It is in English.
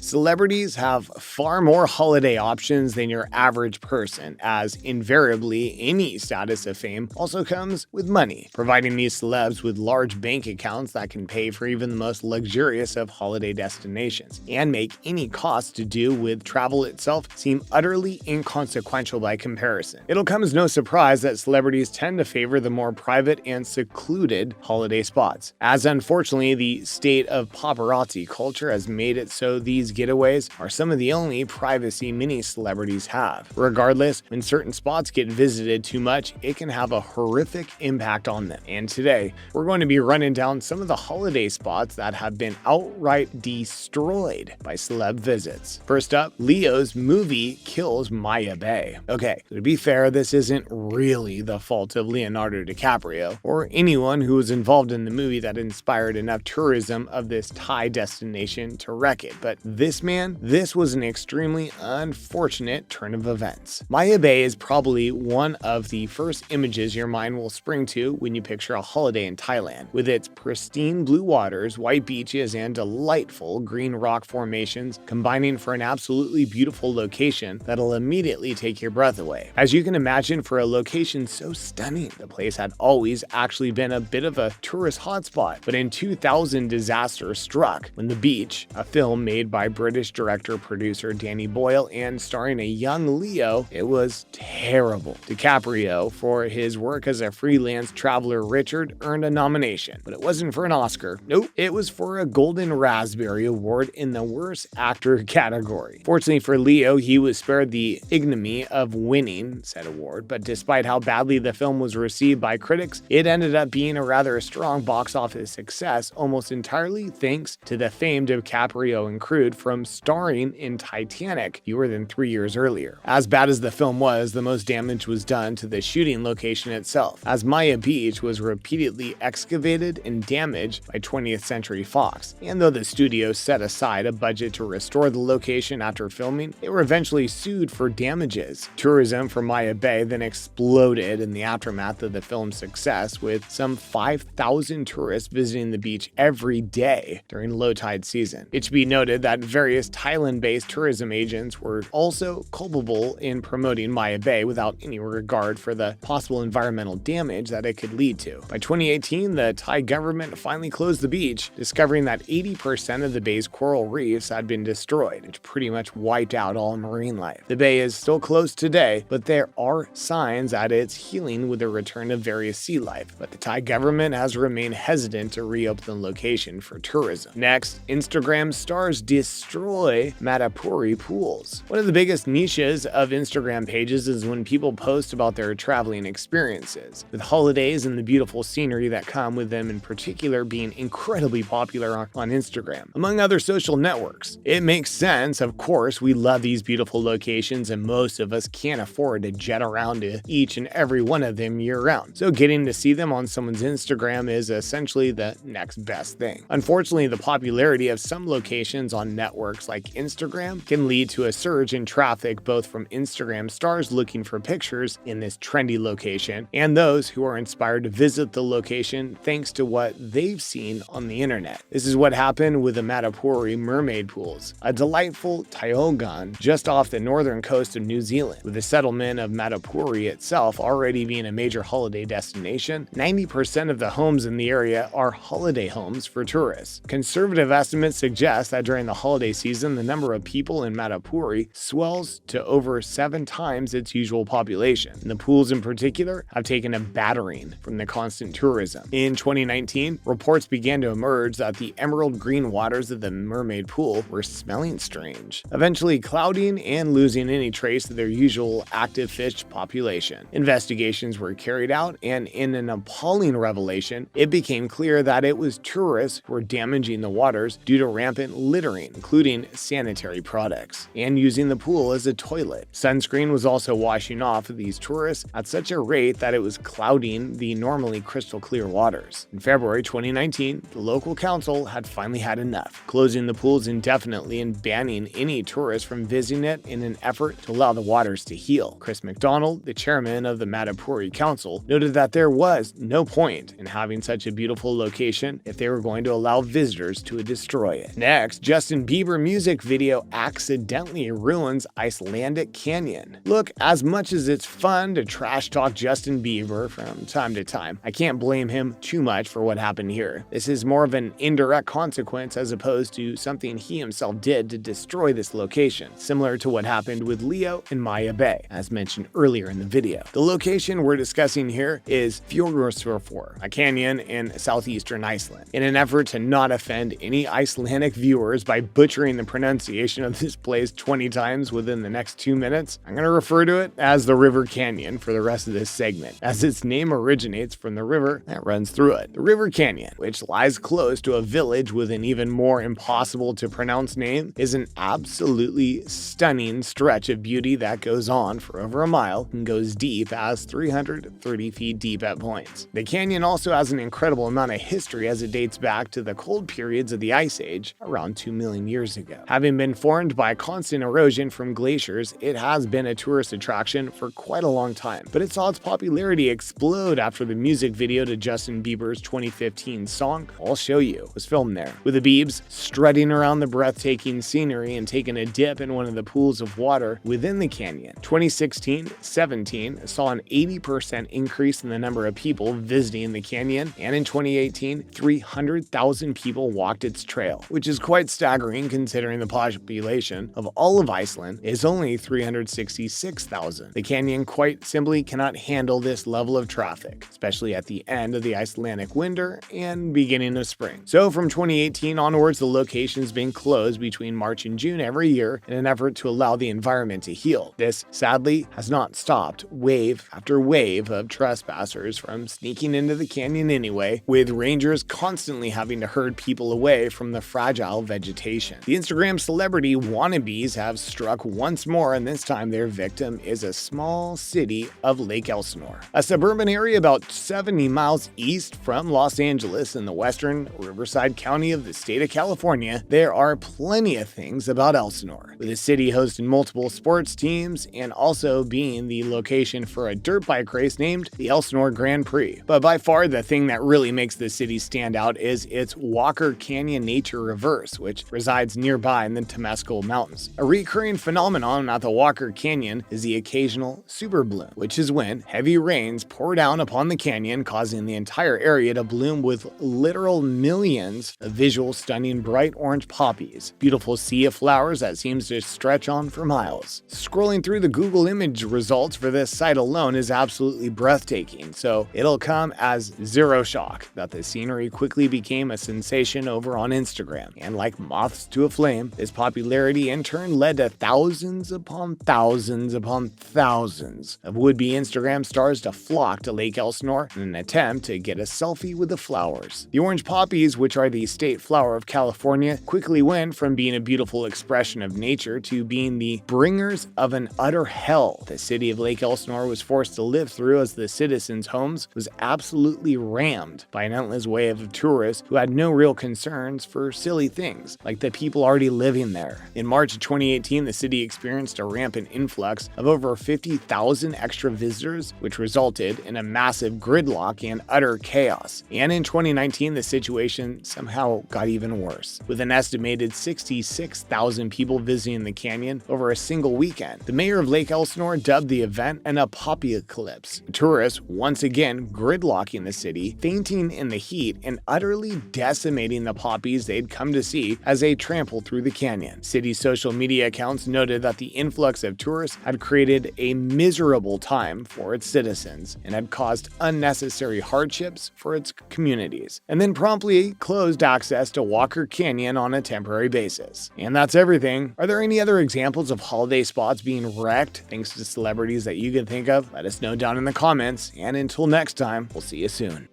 Celebrities have far more holiday options than your average person, as invariably any status of fame also comes with money, providing these celebs with large bank accounts that can pay for even the most luxurious of holiday destinations, and make any cost to do with travel itself seem utterly inconsequential by comparison. It'll come as no surprise that celebrities tend to favor the more private and secluded holiday spots, as unfortunately the state of paparazzi culture has made it so these getaways are some of the only privacy many celebrities have. Regardless, when certain spots get visited too much, it can have a horrific impact on them. And today, we're going to be running down some of the holiday spots that have been outright destroyed by celeb visits. First up, Leo's movie kills Maya Bay. Okay, to be fair, this isn't really the fault of Leonardo DiCaprio or anyone who was involved in the movie that inspired enough tourism of this Thai destination to wreck it, but this was an extremely unfortunate turn of events. Maya Bay is probably one of the first images your mind will spring to when you picture a holiday in Thailand, with its pristine blue waters, white beaches, and delightful green rock formations combining for an absolutely beautiful location that'll immediately take your breath away. As you can imagine, for a location so stunning, the place had always actually been a bit of a tourist hotspot, but in 2000 disaster struck when The Beach, a film made by British director-producer Danny Boyle and starring a young Leo, it was terrible. DiCaprio, for his work as a freelance traveler Richard, earned a nomination, but it wasn't for an Oscar. Nope, it was for a Golden Raspberry Award in the Worst Actor category. Fortunately for Leo, he was spared the ignominy of winning said award, but despite how badly the film was received by critics, it ended up being a rather strong box office success, almost entirely thanks to the fame DiCaprio accrued from starring in Titanic fewer than 3 years earlier. As bad as the film was, the most damage was done to the shooting location itself, as Maya Beach was repeatedly excavated and damaged by 20th Century Fox. And though the studio set aside a budget to restore the location after filming, they were eventually sued for damages. Tourism for Maya Bay then exploded in the aftermath of the film's success, with some 5,000 tourists visiting the beach every day during low tide season. It should be noted that various Thailand-based tourism agents were also culpable in promoting Maya Bay without any regard for the possible environmental damage that it could lead to. By 2018, the Thai government finally closed the beach, discovering that 80% of the bay's coral reefs had been destroyed, which pretty much wiped out all marine life. The bay is still closed today, but there are signs that it's healing with the return of various sea life, but the Thai government has remained hesitant to reopen the location for tourism. Next, Instagram stars destroy Madapuri pools. One of the biggest niches of Instagram pages is when people post about their traveling experiences, with holidays and the beautiful scenery that come with them in particular being incredibly popular on Instagram, among other social networks. It makes sense, of course, we love these beautiful locations and most of us can't afford to jet around to each and every one of them year-round, so getting to see them on someone's Instagram is essentially the next best thing. Unfortunately, the popularity of some locations on networks like Instagram can lead to a surge in traffic, both from Instagram stars looking for pictures in this trendy location and those who are inspired to visit the location thanks to what they've seen on the internet. This is what happened with the Madapuri mermaid pools, a delightful tiogon just off the northern coast of New Zealand. With the settlement of Madapuri itself already being a major holiday destination, 90% of the homes in the area are holiday homes for tourists. Conservative estimates suggest that during the holiday season, the number of people in Madapuri swells to over 7 times its usual population. And the pools in particular have taken a battering from the constant tourism. In 2019, reports began to emerge that the emerald green waters of the mermaid pool were smelling strange, eventually clouding and losing any trace of their usual active fish population. Investigations were carried out, and in an appalling revelation, it became clear that it was tourists who were damaging the waters due to rampant littering, including sanitary products, and using the pool as a toilet. Sunscreen was also washing off of these tourists at such a rate that it was clouding the normally crystal clear waters. In February 2019, the local council had finally had enough, closing the pools indefinitely and banning any tourists from visiting it in an effort to allow the waters to heal. Chris McDonald, the chairman of the Madapuri Council, noted that there was no point in having such a beautiful location if they were going to allow visitors to destroy it. Next, Justin Bieber music video accidentally ruins Icelandic canyon. Look, as much as it's fun to trash talk Justin Bieber from time to time, I can't blame him too much for what happened here. This is more of an indirect consequence as opposed to something he himself did to destroy this location, similar to what happened with Leo and Maya Bay, as mentioned earlier in the video. The location we're discussing here is Fjorðarsfjörður, a canyon in southeastern Iceland. In an effort to not offend any Icelandic viewers by butchering the pronunciation of this place 20 times within the next 2 minutes, I'm going to refer to it as the River Canyon for the rest of this segment, as its name originates from the river that runs through it. The River Canyon, which lies close to a village with an even more impossible to pronounce name, is an absolutely stunning stretch of beauty that goes on for over a mile and goes deep as 330 feet deep at points. The canyon also has an incredible amount of history as it dates back to the cold periods of the Ice Age around 2 million years ago. Having been formed by constant erosion from glaciers, it has been a tourist attraction for quite a long time, but it saw its popularity explode after the music video to Justin Bieber's 2015 song, I'll Show You, was filmed there, with the Biebs strutting around the breathtaking scenery and taking a dip in one of the pools of water within the canyon. 2016-17 saw an 80% increase in the number of people visiting the canyon, and in 2018, 300,000 people walked its trail, which is quite staggering considering the population of all of Iceland is only 366,000. The canyon quite simply cannot handle this level of traffic, especially at the end of the Icelandic winter and beginning of spring. So from 2018 onwards, the location's been closed between March and June every year in an effort to allow the environment to heal. This, sadly, has not stopped wave after wave of trespassers from sneaking into the canyon anyway, with rangers constantly having to herd people away from the fragile vegetation. The Instagram celebrity wannabes have struck once more, and this time their victim is a small city of Lake Elsinore, a suburban area about 70 miles east from Los Angeles in the western Riverside County of the state of California. There are plenty of things about Elsinore, with the city hosting multiple sports teams and also being the location for a dirt bike race named the Elsinore Grand Prix. But by far the thing that really makes the city stand out is its Walker Canyon Nature Reverse, which resides nearby in the Temescal Mountains. A recurring phenomenon at the Walker Canyon is the occasional super bloom, which is when heavy rains pour down upon the canyon, causing the entire area to bloom with literal millions of visual stunning bright orange poppies, beautiful sea of flowers that seems to stretch on for miles. Scrolling through the Google image results for this site alone is absolutely breathtaking, so it'll come as zero shock that the scenery quickly became a sensation over on Instagram, and like moths to a flame, this popularity in turn led to thousands upon thousands upon thousands of would-be Instagram stars to flock to Lake Elsinore in an attempt to get a selfie with the flowers. The orange poppies, which are the state flower of California, quickly went from being a beautiful expression of nature to being the bringers of an utter hell the city of Lake Elsinore was forced to live through, as the citizens' homes was absolutely rammed by an endless wave of tourists who had no real concerns for silly things like the people already living there. In March of 2018, the city experienced a rampant influx of over 50,000 extra visitors, which resulted in a massive gridlock and utter chaos. And in 2019, the situation somehow got even worse, with an estimated 66,000 people visiting the canyon over a single weekend. The mayor of Lake Elsinore dubbed the event an apocalypse. Tourists once again gridlocking the city, fainting in the heat, and utterly decimating the poppies they'd come to see as they trampled through the canyon. City social media accounts noted that the influx of tourists had created a miserable time for its citizens and had caused unnecessary hardships for its communities, and then promptly closed access to Walker Canyon on a temporary basis. And that's everything. Are there any other examples of holiday spots being wrecked thanks to celebrities that you can think of? Let us know down in the comments, and until next time, we'll see you soon.